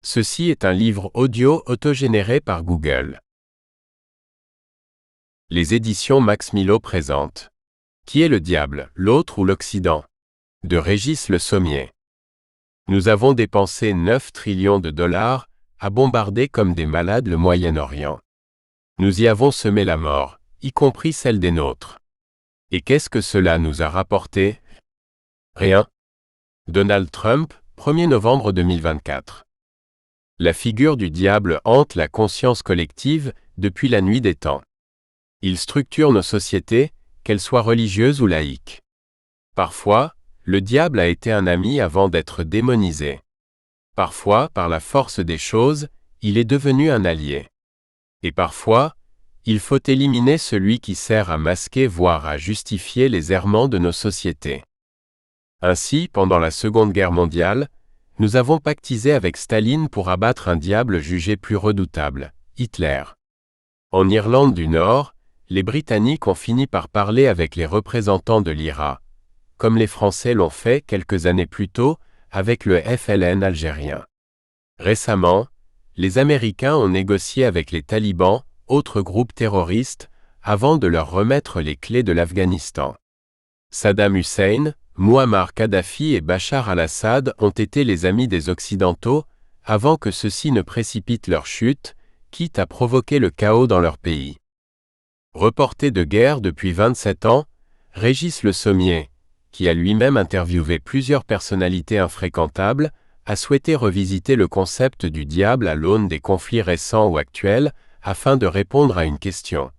Ceci est un livre audio autogénéré par Google. Les éditions Max Milo présentent Qui est le diable, l'autre ou l'Occident? De Régis Le Sommier. Nous avons dépensé 9 trillions de dollars à bombarder comme des malades le Moyen-Orient. Nous y avons semé la mort, y compris celle des nôtres. Et qu'est-ce que cela nous a rapporté? Rien. Donald Trump, 1er novembre 2024. La figure du diable hante la conscience collective depuis la nuit des temps. Il structure nos sociétés, qu'elles soient religieuses ou laïques. Parfois, le diable a été un ami avant d'être démonisé. Parfois, par la force des choses, il est devenu un allié. Et parfois, il faut éliminer celui qui sert à masquer voire à justifier les errements de nos sociétés. Ainsi, pendant la Seconde Guerre mondiale, nous avons pactisé avec Staline pour abattre un diable jugé plus redoutable, Hitler. En Irlande du Nord, les Britanniques ont fini par parler avec les représentants de l'IRA, comme les Français l'ont fait quelques années plus tôt avec le FLN algérien. Récemment, les Américains ont négocié avec les talibans, autres groupes terroristes, avant de leur remettre les clés de l'Afghanistan. Saddam Hussein, Muammar Kadhafi et Bachar al-Assad ont été les amis des Occidentaux avant que ceux-ci ne précipitent leur chute, quitte à provoquer le chaos dans leur pays. Reporté de guerre depuis 27 ans, Régis Le Sommier, qui a lui-même interviewé plusieurs personnalités infréquentables, a souhaité revisiter le concept du diable à l'aune des conflits récents ou actuels afin de répondre à une question.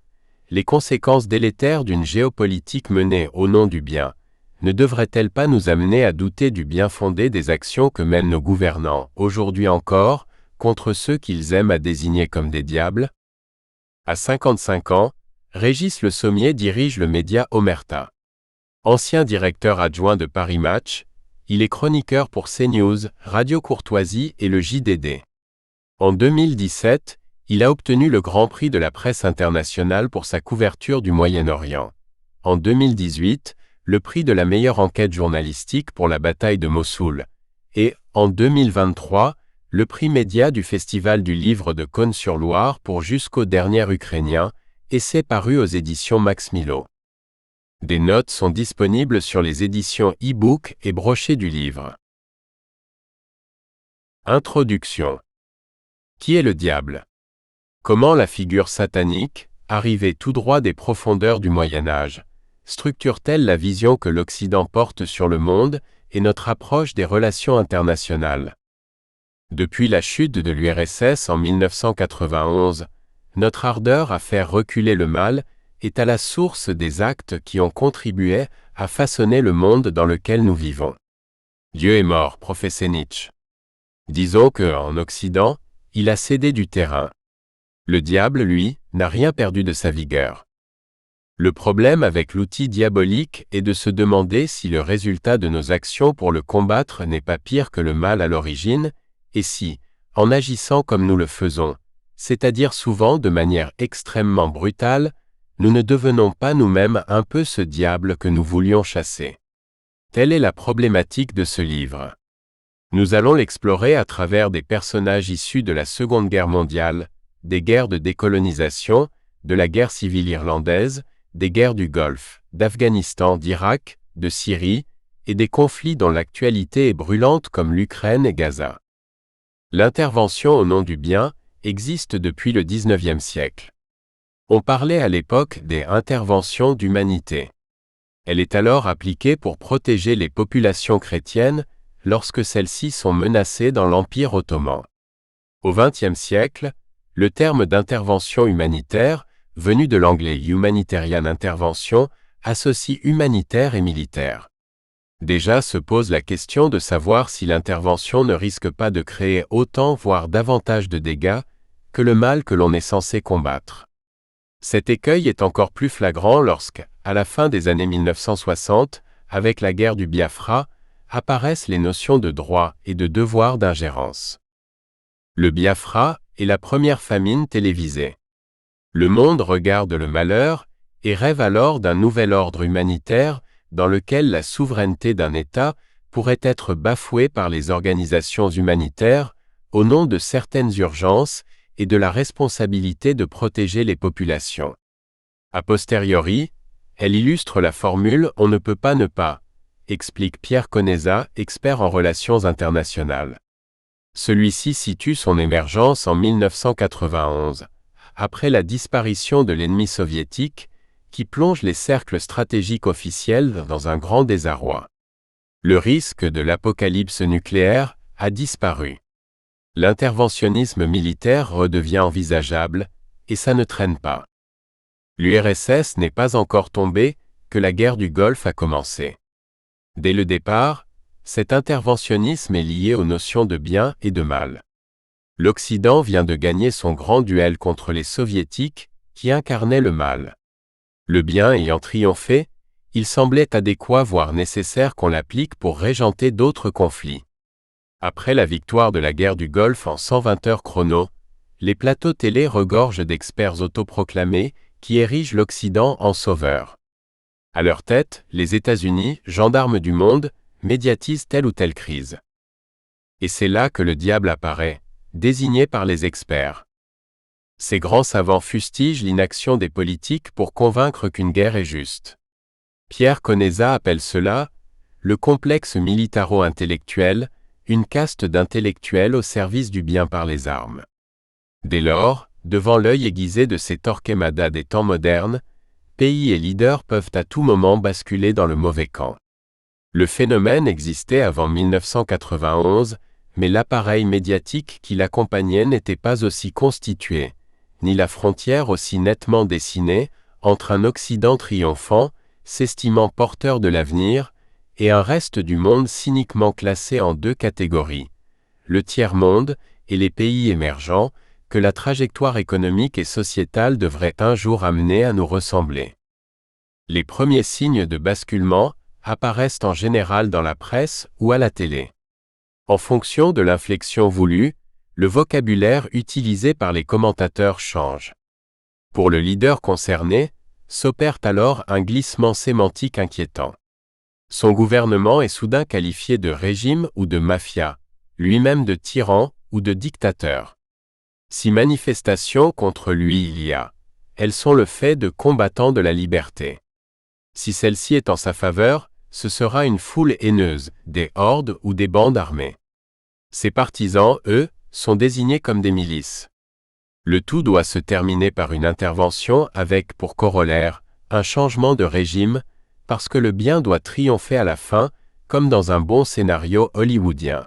Les conséquences délétères d'une géopolitique menée au nom du bien ne devraient-elles pas nous amener à douter du bien fondé des actions que mènent nos gouvernants, aujourd'hui encore, contre ceux qu'ils aiment à désigner comme des diables? À 55 ans, Régis Le Sommier dirige le média Omerta. Ancien directeur adjoint de Paris Match, il est chroniqueur pour CNews, Radio Courtoisie et le JDD. En 2017, il a obtenu le Grand Prix de la presse internationale pour sa couverture du Moyen-Orient. En 2018, le prix de la meilleure enquête journalistique pour la bataille de Mossoul. Et, en 2023, le prix média du Festival du livre de Cosne-sur-Loire pour Jusqu'au dernier Ukrainien, essai paru aux éditions Max Milo. Des notes sont disponibles sur les éditions e-book et brochets du livre. Introduction. Qui est le diable? Comment la figure satanique, arrivée tout droit des profondeurs du Moyen-Âge, structure-t-elle la vision que l'Occident porte sur le monde et notre approche des relations internationales? Depuis la chute de l'URSS en 1991, notre ardeur à faire reculer le mal est à la source des actes qui ont contribué à façonner le monde dans lequel nous vivons. Dieu est mort, professait Nietzsche. Disons que, en Occident, il a cédé du terrain. Le diable, lui, n'a rien perdu de sa vigueur. Le problème avec l'outil diabolique est de se demander si le résultat de nos actions pour le combattre n'est pas pire que le mal à l'origine, et si, en agissant comme nous le faisons, c'est-à-dire souvent de manière extrêmement brutale, nous ne devenons pas nous-mêmes un peu ce diable que nous voulions chasser. Telle est la problématique de ce livre. Nous allons l'explorer à travers des personnages issus de la Seconde Guerre mondiale, des guerres de décolonisation, de la guerre civile irlandaise, des guerres du Golfe, d'Afghanistan, d'Irak, de Syrie, et des conflits dont l'actualité est brûlante comme l'Ukraine et Gaza. L'intervention au nom du bien existe depuis le XIXe siècle. On parlait à l'époque des interventions d'humanité. Elle est alors appliquée pour protéger les populations chrétiennes lorsque celles-ci sont menacées dans l'Empire ottoman. Au XXe siècle, le terme d'intervention humanitaire, venu de l'anglais Humanitarian Intervention, associe humanitaire et militaire. Déjà se pose la question de savoir si l'intervention ne risque pas de créer autant voire davantage de dégâts que le mal que l'on est censé combattre. Cet écueil est encore plus flagrant lorsque, à la fin des années 1960, avec la guerre du Biafra, apparaissent les notions de droit et de devoir d'ingérence. Le Biafra est la première famine télévisée. Le monde regarde le malheur et rêve alors d'un nouvel ordre humanitaire dans lequel la souveraineté d'un État pourrait être bafouée par les organisations humanitaires, au nom de certaines urgences et de la responsabilité de protéger les populations. A posteriori, elle illustre la formule « on ne peut pas ne pas », explique Pierre Conesa, expert en relations internationales. Celui-ci situe son émergence en 1991, après la disparition de l'ennemi soviétique, qui plonge les cercles stratégiques officiels dans un grand désarroi. Le risque de l'apocalypse nucléaire a disparu. L'interventionnisme militaire redevient envisageable, et ça ne traîne pas. L'URSS n'est pas encore tombée, que la guerre du Golfe a commencé. Dès le départ, cet interventionnisme est lié aux notions de bien et de mal. L'Occident vient de gagner son grand duel contre les Soviétiques, qui incarnaient le mal. Le bien ayant triomphé, il semblait adéquat voire nécessaire qu'on l'applique pour régenter d'autres conflits. Après la victoire de la guerre du Golfe en 120 heures chrono, les plateaux télé regorgent d'experts autoproclamés qui érigent l'Occident en sauveur. À leur tête, les États-Unis, gendarmes du monde, médiatisent telle ou telle crise. Et c'est là que le diable apparaît, désigné par les experts. Ces grands savants fustigent l'inaction des politiques pour convaincre qu'une guerre est juste. Pierre Conesa appelle cela le complexe militaro-intellectuel, une caste d'intellectuels au service du bien par les armes. Dès lors, devant l'œil aiguisé de ces Torquemada des temps modernes, pays et leaders peuvent à tout moment basculer dans le mauvais camp. Le phénomène existait avant 1991, mais l'appareil médiatique qui l'accompagnait n'était pas aussi constitué, ni la frontière aussi nettement dessinée, entre un Occident triomphant, s'estimant porteur de l'avenir, et un reste du monde cyniquement classé en deux catégories, le tiers-monde et les pays émergents, que la trajectoire économique et sociétale devrait un jour amener à nous ressembler. Les premiers signes de basculement apparaissent en général dans la presse ou à la télé. En fonction de l'inflexion voulue, le vocabulaire utilisé par les commentateurs change. Pour le leader concerné, s'opère alors un glissement sémantique inquiétant. Son gouvernement est soudain qualifié de régime ou de mafia, lui-même de tyran ou de dictateur. Si manifestation contre lui il y a, elles sont le fait de combattants de la liberté. Si celle-ci est en sa faveur, ce sera une foule haineuse, des hordes ou des bandes armées. Ses partisans, eux, sont désignés comme des milices. Le tout doit se terminer par une intervention avec, pour corollaire, un changement de régime, parce que le bien doit triompher à la fin, comme dans un bon scénario hollywoodien.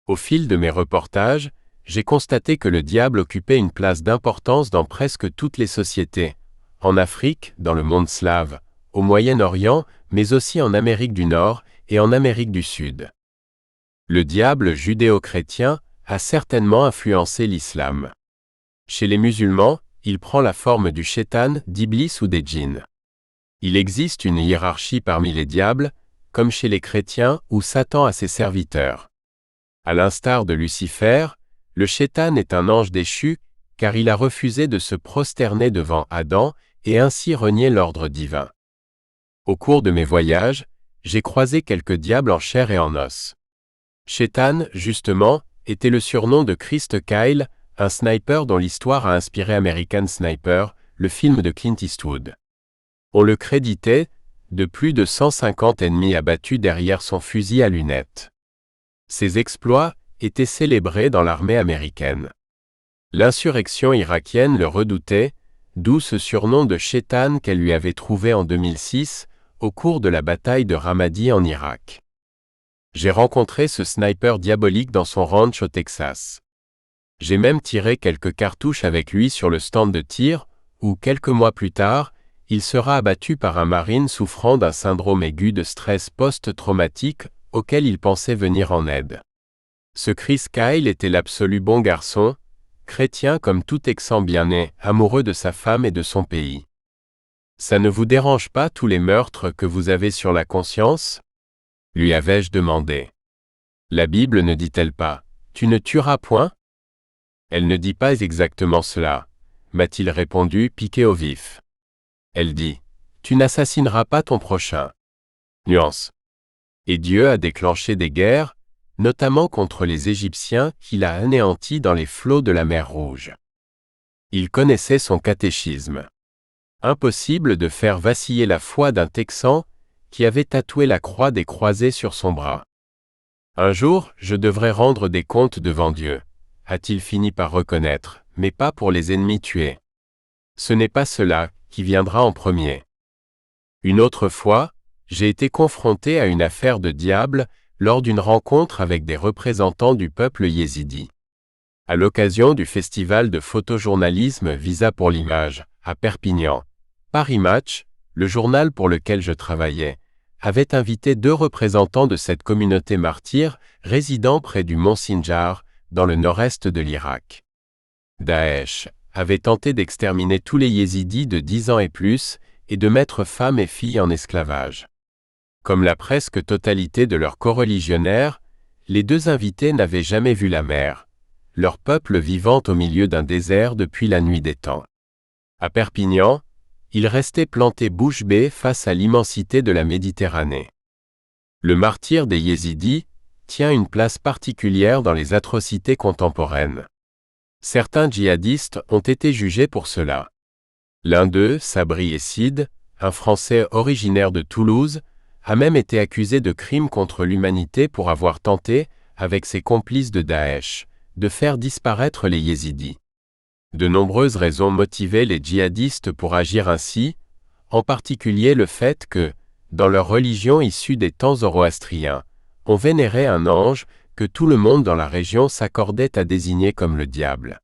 Au fil de mes reportages, j'ai constaté que le diable occupait une place d'importance dans presque toutes les sociétés, en Afrique, dans le monde slave, au Moyen-Orient, mais aussi en Amérique du Nord et en Amérique du Sud. Le diable judéo-chrétien a certainement influencé l'islam. Chez les musulmans, il prend la forme du shaitan, d'Iblis ou des djinns. Il existe une hiérarchie parmi les diables, comme chez les chrétiens où Satan a ses serviteurs. À l'instar de Lucifer, le shaitan est un ange déchu, car il a refusé de se prosterner devant Adam et ainsi renié l'ordre divin. Au cours de mes voyages, j'ai croisé quelques diables en chair et en os. Shaitan, justement, était le surnom de Christ Kyle, un sniper dont l'histoire a inspiré American Sniper, le film de Clint Eastwood. On le créditait de plus de 150 ennemis abattus derrière son fusil à lunettes. Ses exploits étaient célébrés dans l'armée américaine. L'insurrection irakienne le redoutait, d'où ce surnom de Shaitan qu'elle lui avait trouvé en 2006, au cours de la bataille de Ramadi en Irak. J'ai rencontré ce sniper diabolique dans son ranch au Texas. J'ai même tiré quelques cartouches avec lui sur le stand de tir, où quelques mois plus tard, il sera abattu par un marine souffrant d'un syndrome aigu de stress post-traumatique auquel il pensait venir en aide. Ce Chris Kyle était l'absolu bon garçon, chrétien comme tout Texan bien né, amoureux de sa femme et de son pays. Ça ne vous dérange pas tous les meurtres que vous avez sur la conscience ? Lui avais-je demandé. La Bible ne dit-elle pas « Tu ne tueras point » ? Elle ne dit pas exactement cela, m'a-t-il répondu piqué au vif. Elle dit « Tu n'assassineras pas ton prochain ». Nuance. Et Dieu a déclenché des guerres, notamment contre les Égyptiens qu'il a anéantis dans les flots de la mer Rouge. Il connaissait son catéchisme. Impossible de faire vaciller la foi d'un Texan qui avait tatoué la croix des croisés sur son bras. Un jour, je devrais rendre des comptes devant Dieu, a-t-il fini par reconnaître, mais pas pour les ennemis tués. Ce n'est pas cela qui viendra en premier. Une autre fois, j'ai été confronté à une affaire de diable lors d'une rencontre avec des représentants du peuple yézidi. À l'occasion du festival de photojournalisme Visa pour l'image, à Perpignan, Paris Match, le journal pour lequel je travaillais, avait invité 2 représentants de cette communauté martyre résidant près du mont Sinjar, dans le nord-est de l'Irak. Daesh avait tenté d'exterminer tous les yézidis de 10 ans et plus et de mettre femmes et filles en esclavage. Comme la presque totalité de leurs coreligionnaires, les 2 invités n'avaient jamais vu la mer, leur peuple vivant au milieu d'un désert depuis la nuit des temps. À Perpignan, ils restaient plantés bouche bée face à l'immensité de la Méditerranée. Le martyre des Yézidis tient une place particulière dans les atrocités contemporaines. Certains djihadistes ont été jugés pour cela. L'un d'eux, Sabri Essid, un Français originaire de Toulouse, a même été accusé de crimes contre l'humanité pour avoir tenté, avec ses complices de Daesh, de faire disparaître les Yézidis. De nombreuses raisons motivaient les djihadistes pour agir ainsi, en particulier le fait que, dans leur religion issue des temps zoroastriens, on vénérait un ange que tout le monde dans la région s'accordait à désigner comme le diable.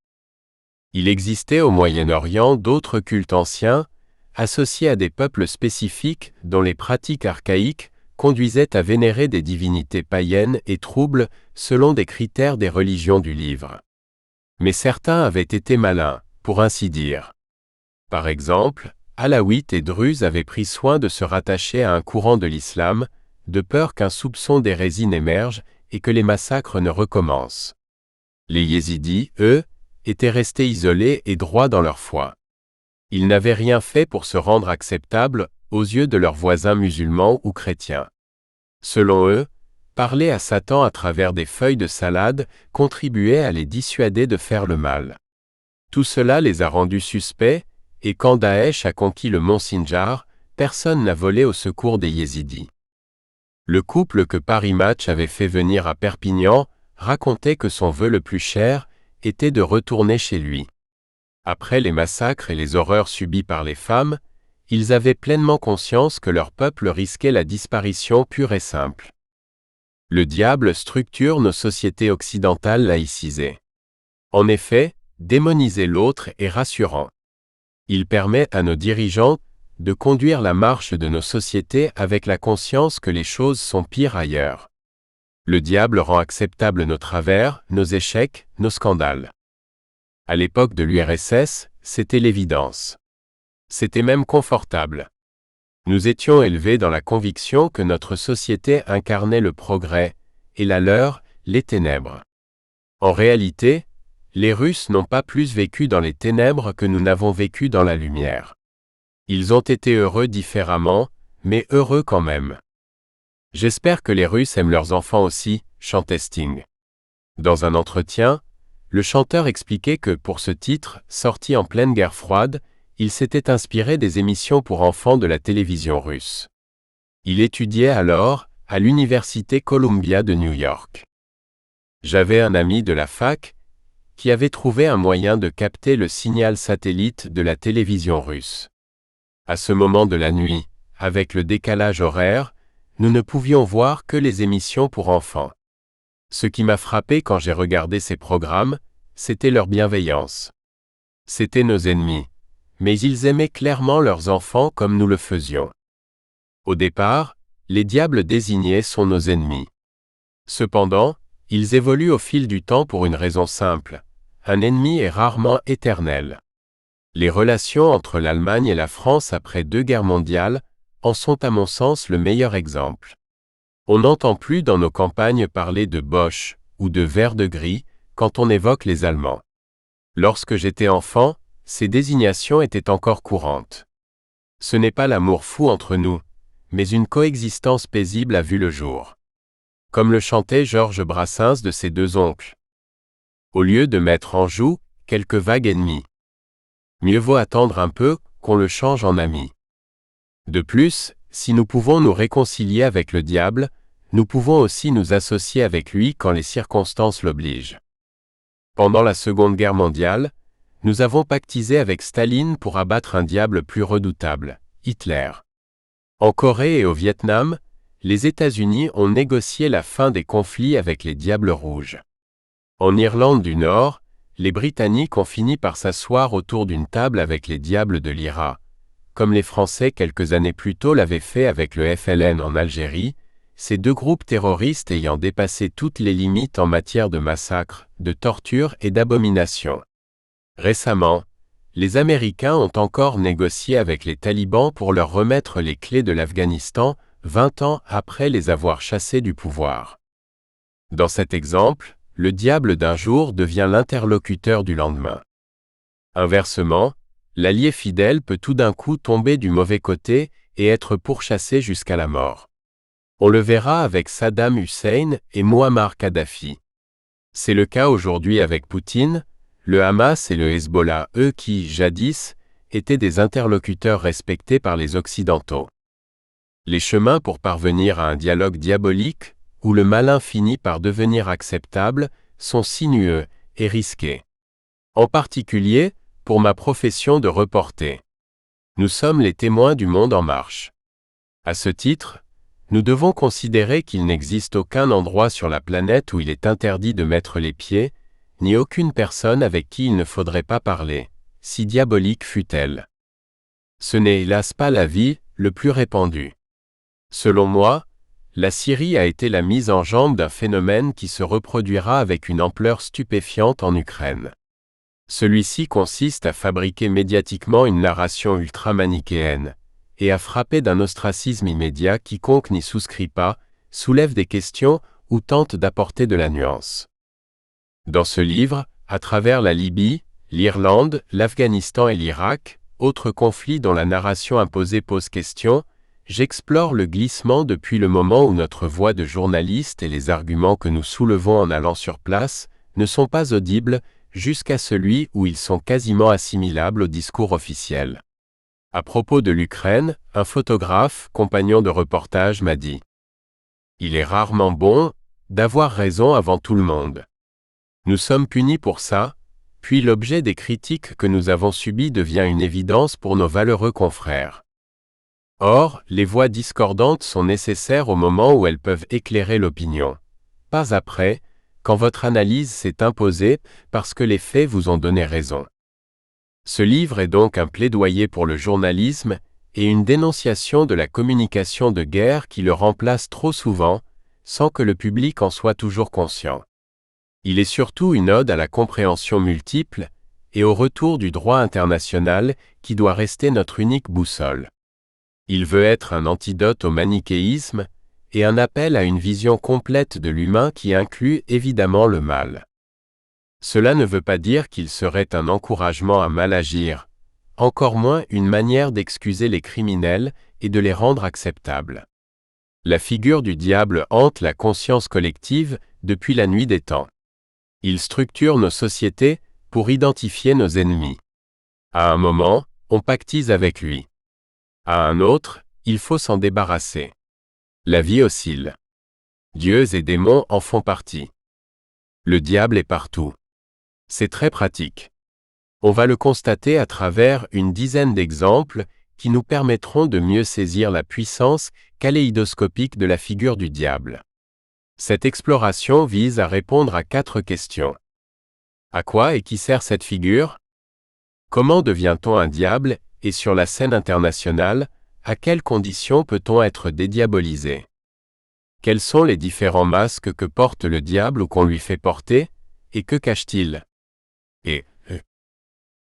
Il existait au Moyen-Orient d'autres cultes anciens, associés à des peuples spécifiques dont les pratiques archaïques conduisaient à vénérer des divinités païennes et troubles selon des critères des religions du livre. Mais certains avaient été malins, pour ainsi dire. Par exemple, Alaouites et Druzes avaient pris soin de se rattacher à un courant de l'islam, de peur qu'un soupçon d'hérésie n'émerge et que les massacres ne recommencent. Les Yézidis, eux, étaient restés isolés et droits dans leur foi. Ils n'avaient rien fait pour se rendre acceptables aux yeux de leurs voisins musulmans ou chrétiens. Selon eux, parler à Satan à travers des feuilles de salade contribuait à les dissuader de faire le mal. Tout cela les a rendus suspects, et quand Daesh a conquis le mont Sinjar, personne n'a volé au secours des Yézidis. Le couple que Paris Match avait fait venir à Perpignan racontait que son vœu le plus cher était de retourner chez lui. Après les massacres et les horreurs subies par les femmes, ils avaient pleinement conscience que leur peuple risquait la disparition pure et simple. Le diable structure nos sociétés occidentales laïcisées. En effet, démoniser l'autre est rassurant. Il permet à nos dirigeants de conduire la marche de nos sociétés avec la conscience que les choses sont pires ailleurs. Le diable rend acceptables nos travers, nos échecs, nos scandales. À l'époque de l'URSS, c'était l'évidence. C'était même confortable. Nous étions élevés dans la conviction que notre société incarnait le progrès, et la leur, les ténèbres. En réalité, les Russes n'ont pas plus vécu dans les ténèbres que nous n'avons vécu dans la lumière. Ils ont été heureux différemment, mais heureux quand même. J'espère que les Russes aiment leurs enfants aussi, chantait Sting. Dans un entretien, le chanteur expliquait que pour ce titre, sorti en pleine guerre froide, il s'était inspiré des émissions pour enfants de la télévision russe. Il étudiait alors à l'université Columbia de New York. J'avais un ami de la fac qui avait trouvé un moyen de capter le signal satellite de la télévision russe. À ce moment de la nuit, avec le décalage horaire, nous ne pouvions voir que les émissions pour enfants. Ce qui m'a frappé quand j'ai regardé ces programmes, c'était leur bienveillance. C'étaient nos ennemis, mais ils aimaient clairement leurs enfants comme nous le faisions. Au départ, les diables désignés sont nos ennemis. Cependant, ils évoluent au fil du temps pour une raison simple. Un ennemi est rarement éternel. Les relations entre l'Allemagne et la France après 2 guerres mondiales en sont à mon sens le meilleur exemple. On n'entend plus dans nos campagnes parler de Boche ou de Vert de Gris quand on évoque les Allemands. Lorsque j'étais enfant, ces désignations étaient encore courantes. Ce n'est pas l'amour fou entre nous, mais une coexistence paisible a vu le jour. comme le chantait Georges Brassens de ses deux oncles. Au lieu de mettre en joue quelques vagues ennemies. Mieux vaut attendre un peu qu'on le change en ami. De plus, si nous pouvons nous réconcilier avec le diable, nous pouvons aussi nous associer avec lui quand les circonstances l'obligent. Pendant la Seconde Guerre mondiale, nous avons pactisé avec Staline pour abattre un diable plus redoutable, Hitler. En Corée et au Vietnam, les États-Unis ont négocié la fin des conflits avec les Diables rouges. En Irlande du Nord, les Britanniques ont fini par s'asseoir autour d'une table avec les Diables de l'IRA, comme les Français quelques années plus tôt l'avaient fait avec le FLN en Algérie, ces deux groupes terroristes ayant dépassé toutes les limites en matière de massacres, de torture et d'abomination. Récemment, les Américains ont encore négocié avec les talibans pour leur remettre les clés de l'Afghanistan, 20 ans après les avoir chassés du pouvoir. Dans cet exemple, le diable d'un jour devient l'interlocuteur du lendemain. Inversement, l'allié fidèle peut tout d'un coup tomber du mauvais côté et être pourchassé jusqu'à la mort. On le verra avec Saddam Hussein et Muammar Kadhafi. C'est le cas aujourd'hui avec Poutine, le Hamas et le Hezbollah, eux qui, jadis, étaient des interlocuteurs respectés par les Occidentaux. Les chemins pour parvenir à un dialogue diabolique, où le malin finit par devenir acceptable, sont sinueux et risqués. En particulier, pour ma profession de reporter. Nous sommes les témoins du monde en marche. À ce titre, nous devons considérer qu'il n'existe aucun endroit sur la planète où il est interdit de mettre les pieds, ni aucune personne avec qui il ne faudrait pas parler, si diabolique fût-elle. Ce n'est hélas pas l'avis le plus répandu. Selon moi, la Syrie a été la mise en jambe d'un phénomène qui se reproduira avec une ampleur stupéfiante en Ukraine. Celui-ci consiste à fabriquer médiatiquement une narration ultra-manichéenne, et à frapper d'un ostracisme immédiat quiconque n'y souscrit pas, soulève des questions ou tente d'apporter de la nuance. Dans ce livre, à travers la Libye, l'Irlande, l'Afghanistan et l'Irak, autres conflits dont la narration imposée pose question, j'explore le glissement depuis le moment où notre voix de journaliste et les arguments que nous soulevons en allant sur place ne sont pas audibles jusqu'à celui où ils sont quasiment assimilables au discours officiel. À propos de l'Ukraine, un photographe, compagnon de reportage m'a dit « Il est rarement bon d'avoir raison avant tout le monde. Nous sommes punis pour ça, puis l'objet des critiques que nous avons subies devient une évidence pour nos valeureux confrères. Or, les voix discordantes sont nécessaires au moment où elles peuvent éclairer l'opinion. Pas après, quand votre analyse s'est imposée parce que les faits vous ont donné raison. » Ce livre est donc un plaidoyer pour le journalisme et une dénonciation de la communication de guerre qui le remplace trop souvent, sans que le public en soit toujours conscient. Il est surtout une ode à la compréhension multiple et au retour du droit international qui doit rester notre unique boussole. Il veut être un antidote au manichéisme et un appel à une vision complète de l'humain qui inclut évidemment le mal. Cela ne veut pas dire qu'il serait un encouragement à mal agir, encore moins une manière d'excuser les criminels et de les rendre acceptables. La figure du diable hante la conscience collective depuis la nuit des temps. Il structure nos sociétés pour identifier nos ennemis. À un moment, on pactise avec lui. À un autre, il faut s'en débarrasser. La vie oscille. Dieux et démons en font partie. Le diable est partout. C'est très pratique. On va le constater à travers une dizaine d'exemples qui nous permettront de mieux saisir la puissance kaléidoscopique de la figure du diable. Cette exploration vise à répondre à 4 questions. À quoi et qui sert cette figure? Comment devient-on un diable et sur la scène internationale, à quelles conditions peut-on être dédiabolisé? Quels sont les différents masques que porte le diable ou qu'on lui fait porter, et que cache-t-il? Et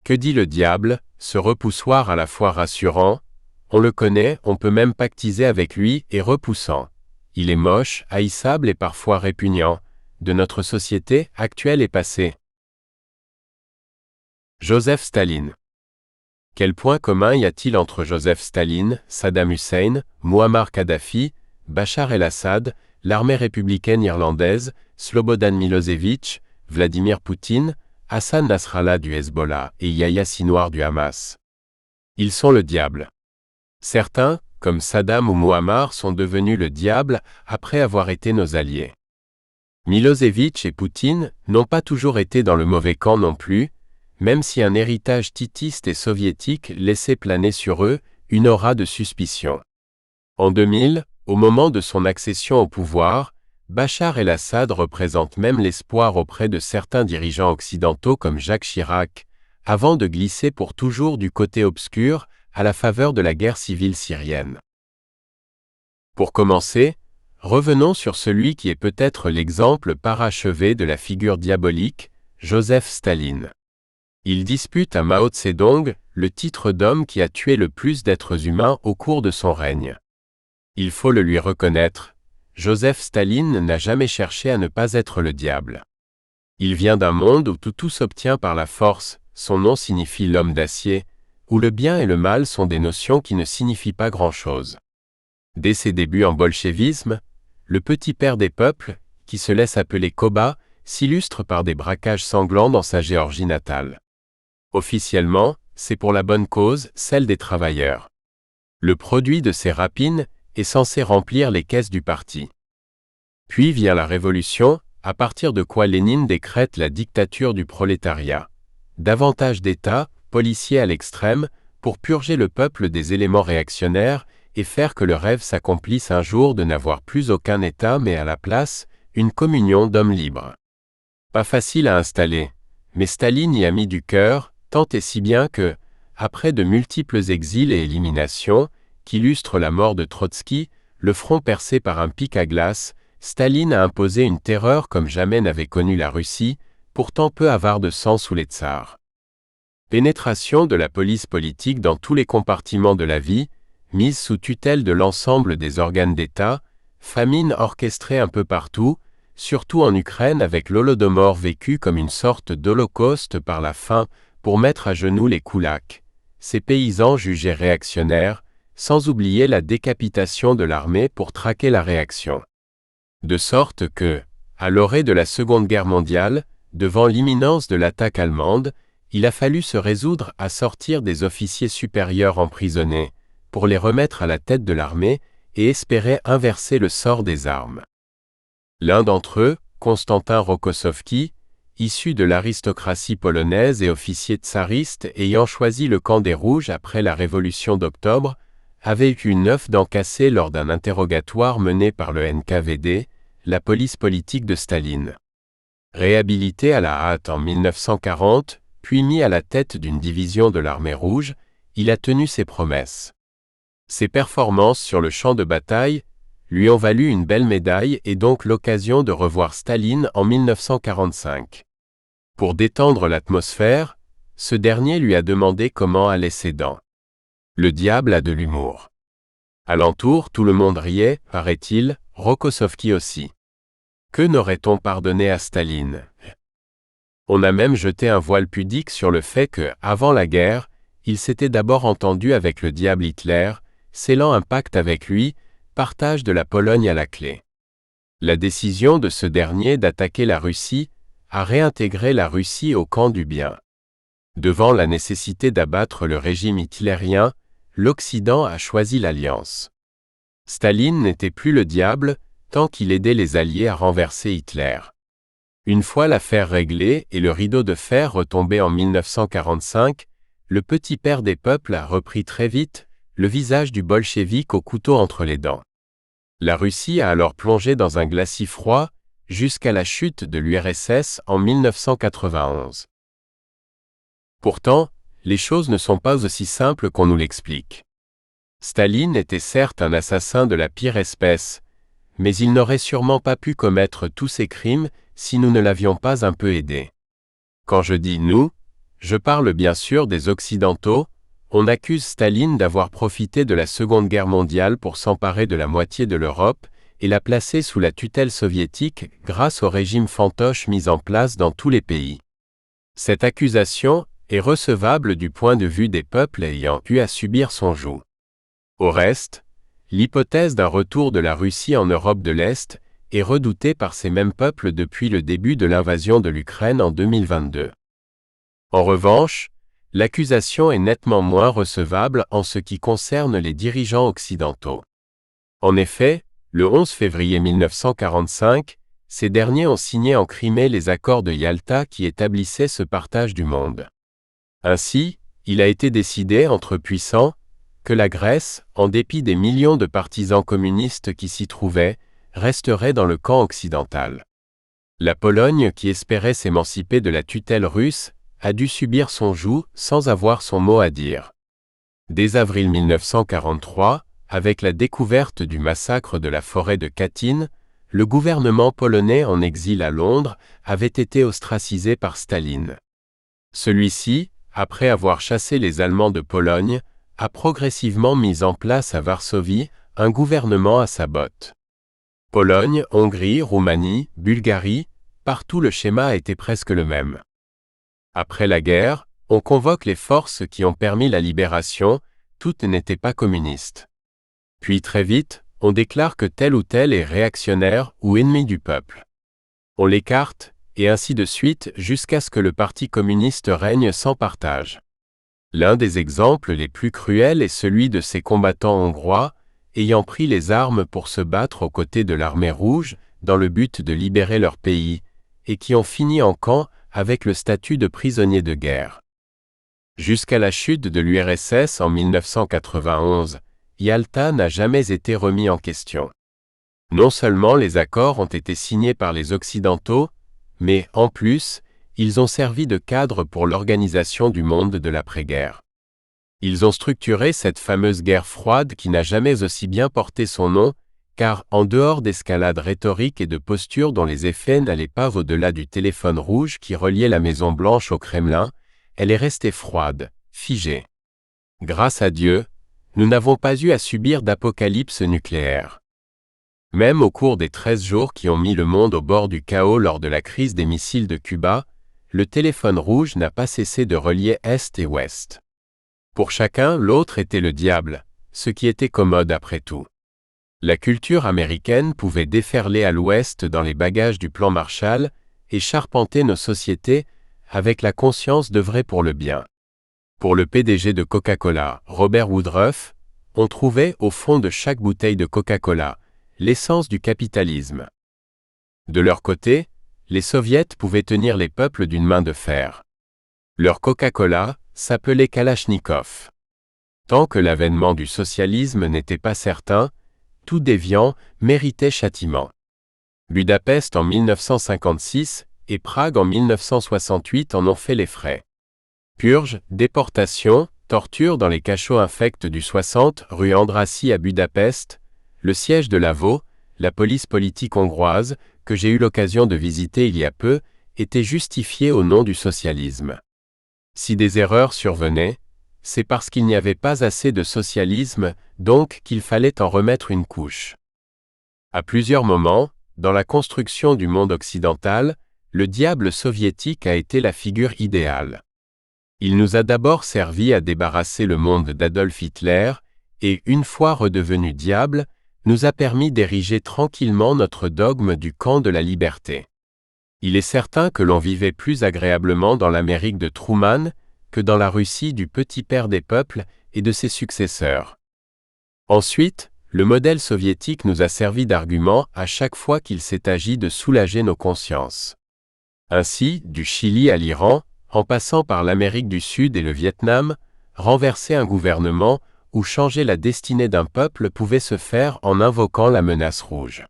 que dit le diable, ce repoussoir à la fois rassurant? On le connaît, on peut même pactiser avec lui et repoussant. Il est moche, haïssable et parfois répugnant, de notre société actuelle et passée. Joseph Staline. Quel point commun y a-t-il entre Joseph Staline, Saddam Hussein, Muammar Kadhafi, Bachar el-Assad, l'armée républicaine irlandaise, Slobodan Milosevic, Vladimir Poutine, Hassan Nasrallah du Hezbollah et Yahya Sinwar du Hamas. Ils sont le diable. Certains, comme Saddam ou Muammar, sont devenus le diable après avoir été nos alliés. Milosevic et Poutine n'ont pas toujours été dans le mauvais camp non plus, même si un héritage titiste et soviétique laissait planer sur eux une aura de suspicion. En 2000, au moment de son accession au pouvoir, Bachar el-Assad représente même l'espoir auprès de certains dirigeants occidentaux comme Jacques Chirac, avant de glisser pour toujours du côté obscur à la faveur de la guerre civile syrienne. Pour commencer, revenons sur celui qui est peut-être l'exemple parachevé de la figure diabolique, Joseph Staline. Il dispute à Mao Tse-dong le titre d'homme qui a tué le plus d'êtres humains au cours de son règne. Il faut le lui reconnaître, Joseph Staline n'a jamais cherché à ne pas être le diable. Il vient d'un monde où tout s'obtient par la force, son nom signifie l'homme d'acier, où le bien et le mal sont des notions qui ne signifient pas grand-chose. Dès ses débuts en bolchevisme, le petit père des peuples, qui se laisse appeler Koba, s'illustre par des braquages sanglants dans sa Géorgie natale. Officiellement, c'est pour la bonne cause, celle des travailleurs. Le produit de ces rapines est censé remplir les caisses du parti. Puis vient la Révolution, à partir de quoi Lénine décrète la dictature du prolétariat. Davantage d'État, policiers à l'extrême, pour purger le peuple des éléments réactionnaires et faire que le rêve s'accomplisse un jour de n'avoir plus aucun État mais à la place, une communion d'hommes libres. Pas facile à installer, mais Staline y a mis du cœur, tant et si bien que, après de multiples exils et éliminations, qu'illustrent la mort de Trotsky, le front percé par un pic à glace, Staline a imposé une terreur comme jamais n'avait connu la Russie, pourtant peu avare de sang sous les tsars. Pénétration de la police politique dans tous les compartiments de la vie, mise sous tutelle de l'ensemble des organes d'État, famine orchestrée un peu partout, surtout en Ukraine avec l'Holodomor vécu comme une sorte d'holocauste par la faim pour mettre à genoux les koulaks, ces paysans jugés réactionnaires, sans oublier la décapitation de l'armée pour traquer la réaction. De sorte que, à l'orée de la Seconde Guerre mondiale, devant l'imminence de l'attaque allemande, il a fallu se résoudre à sortir des officiers supérieurs emprisonnés, pour les remettre à la tête de l'armée et espérer inverser le sort des armes. L'un d'entre eux, Konstantin Rokossovski, issu de l'aristocratie polonaise et officier tsariste ayant choisi le camp des Rouges après la Révolution d'Octobre, avait eu 9 dents cassées lors d'un interrogatoire mené par le NKVD, la police politique de Staline. Réhabilité à la hâte en 1940, puis mis à la tête d'une division de l'armée rouge, il a tenu ses promesses. Ses performances sur le champ de bataille lui ont valu une belle médaille et donc l'occasion de revoir Staline en 1945. Pour détendre l'atmosphère, ce dernier lui a demandé comment allaient ses dents. Le diable a de l'humour. Alentour, tout le monde riait, paraît-il, Rokossovski aussi. Que n'aurait-on pardonné à Staline? On a même jeté un voile pudique sur le fait que, avant la guerre, il s'était d'abord entendu avec le diable Hitler, scellant un pacte avec lui, partage de la Pologne à la clé. La décision de ce dernier d'attaquer la Russie a réintégré la Russie au camp du bien. Devant la nécessité d'abattre le régime hitlérien, l'Occident a choisi l'alliance. Staline n'était plus le diable tant qu'il aidait les Alliés à renverser Hitler. Une fois l'affaire réglée et le rideau de fer retombé en 1945, le petit père des peuples a repris très vite le visage du bolchevique au couteau entre les dents. La Russie a alors plongé dans un glacis froid jusqu'à la chute de l'URSS en 1991. Pourtant, les choses ne sont pas aussi simples qu'on nous l'explique. Staline était certes un assassin de la pire espèce, mais il n'aurait sûrement pas pu commettre tous ces crimes si nous ne l'avions pas un peu aidé. Quand je dis « nous », je parle bien sûr des Occidentaux. On accuse Staline d'avoir profité de la Seconde Guerre mondiale pour s'emparer de la moitié de l'Europe et la placer sous la tutelle soviétique grâce au régime fantoche mis en place dans tous les pays. Cette accusation est recevable du point de vue des peuples ayant eu à subir son joug. Au reste, l'hypothèse d'un retour de la Russie en Europe de l'Est et redouté par ces mêmes peuples depuis le début de l'invasion de l'Ukraine en 2022. En revanche, l'accusation est nettement moins recevable en ce qui concerne les dirigeants occidentaux. En effet, le 11 février 1945, ces derniers ont signé en Crimée les accords de Yalta qui établissaient ce partage du monde. Ainsi, il a été décidé entre puissants que la Grèce, en dépit des millions de partisans communistes qui s'y trouvaient, resterait dans le camp occidental. La Pologne, qui espérait s'émanciper de la tutelle russe, a dû subir son joug sans avoir son mot à dire. Dès avril 1943, avec la découverte du massacre de la forêt de Katyn, le gouvernement polonais en exil à Londres avait été ostracisé par Staline. Celui-ci, après avoir chassé les Allemands de Pologne, a progressivement mis en place à Varsovie un gouvernement à sa botte. Pologne, Hongrie, Roumanie, Bulgarie, partout le schéma était presque le même. Après la guerre, on convoque les forces qui ont permis la libération, toutes n'étaient pas communistes. Puis très vite, on déclare que tel ou tel est réactionnaire ou ennemi du peuple. On l'écarte, et ainsi de suite jusqu'à ce que le Parti communiste règne sans partage. L'un des exemples les plus cruels est celui de ces combattants hongrois, ayant pris les armes pour se battre aux côtés de l'armée rouge, dans le but de libérer leur pays, et qui ont fini en camp avec le statut de prisonniers de guerre. Jusqu'à la chute de l'URSS en 1991, Yalta n'a jamais été remis en question. Non seulement les accords ont été signés par les Occidentaux, mais, en plus, ils ont servi de cadre pour l'organisation du monde de l'après-guerre. Ils ont structuré cette fameuse guerre froide qui n'a jamais aussi bien porté son nom, car, en dehors d'escalades rhétoriques et de postures dont les effets n'allaient pas au-delà du téléphone rouge qui reliait la Maison-Blanche au Kremlin, elle est restée froide, figée. Grâce à Dieu, nous n'avons pas eu à subir d'apocalypse nucléaire. Même au cours des 13 jours qui ont mis le monde au bord du chaos lors de la crise des missiles de Cuba, le téléphone rouge n'a pas cessé de relier Est et Ouest. Pour chacun, l'autre était le diable, ce qui était commode après tout. La culture américaine pouvait déferler à l'Ouest dans les bagages du plan Marshall et charpenter nos sociétés avec la conscience d'œuvrer pour le bien. Pour le PDG de Coca-Cola, Robert Woodruff, on trouvait au fond de chaque bouteille de Coca-Cola l'essence du capitalisme. De leur côté, les soviets pouvaient tenir les peuples d'une main de fer. Leur Coca-Cola s'appelait Kalachnikov. Tant que l'avènement du socialisme n'était pas certain, tout déviant méritait châtiment. Budapest en 1956 et Prague en 1968 en ont fait les frais. Purges, déportations, tortures dans les cachots infects du 60 rue Andrassy à Budapest, le siège de l'AVO, la police politique hongroise, que j'ai eu l'occasion de visiter il y a peu, était justifiée au nom du socialisme. Si des erreurs survenaient, c'est parce qu'il n'y avait pas assez de socialisme, donc qu'il fallait en remettre une couche. À plusieurs moments, dans la construction du monde occidental, le diable soviétique a été la figure idéale. Il nous a d'abord servi à débarrasser le monde d'Adolf Hitler, et, une fois redevenu diable, nous a permis d'ériger tranquillement notre dogme du camp de la liberté. Il est certain que l'on vivait plus agréablement dans l'Amérique de Truman que dans la Russie du petit père des peuples et de ses successeurs. Ensuite, le modèle soviétique nous a servi d'argument à chaque fois qu'il s'est agi de soulager nos consciences. Ainsi, du Chili à l'Iran, en passant par l'Amérique du Sud et le Vietnam, renverser un gouvernement ou changer la destinée d'un peuple pouvait se faire en invoquant la menace rouge.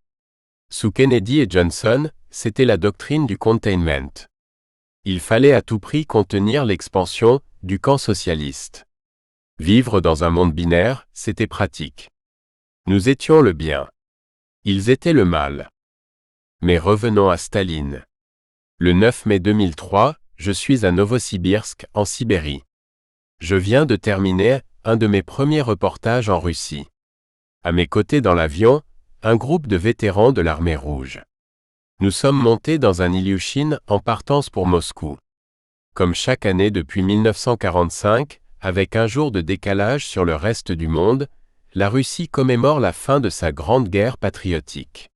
Sous Kennedy et Johnson, c'était la doctrine du containment. Il fallait à tout prix contenir l'expansion du camp socialiste. Vivre dans un monde binaire, c'était pratique. Nous étions le bien. Ils étaient le mal. Mais revenons à Staline. Le 9 mai 2003, je suis à Novosibirsk, en Sibérie. Je viens de terminer un de mes premiers reportages en Russie. À mes côtés dans l'avion, un groupe de vétérans de l'armée rouge. Nous sommes montés dans un Ilyushin en partance pour Moscou. Comme chaque année depuis 1945, avec un jour de décalage sur le reste du monde, la Russie commémore la fin de sa grande guerre patriotique.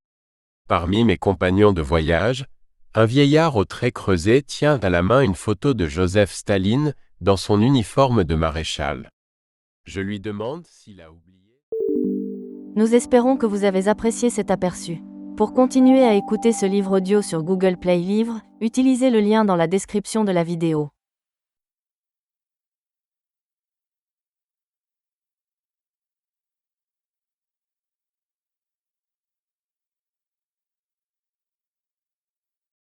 Parmi mes compagnons de voyage, un vieillard aux traits creusés tient à la main une photo de Joseph Staline dans son uniforme de maréchal. Je lui demande s'il a oublié. Nous espérons que vous avez apprécié cet aperçu. Pour continuer à écouter ce livre audio sur Google Play Livres, utilisez le lien dans la description de la vidéo.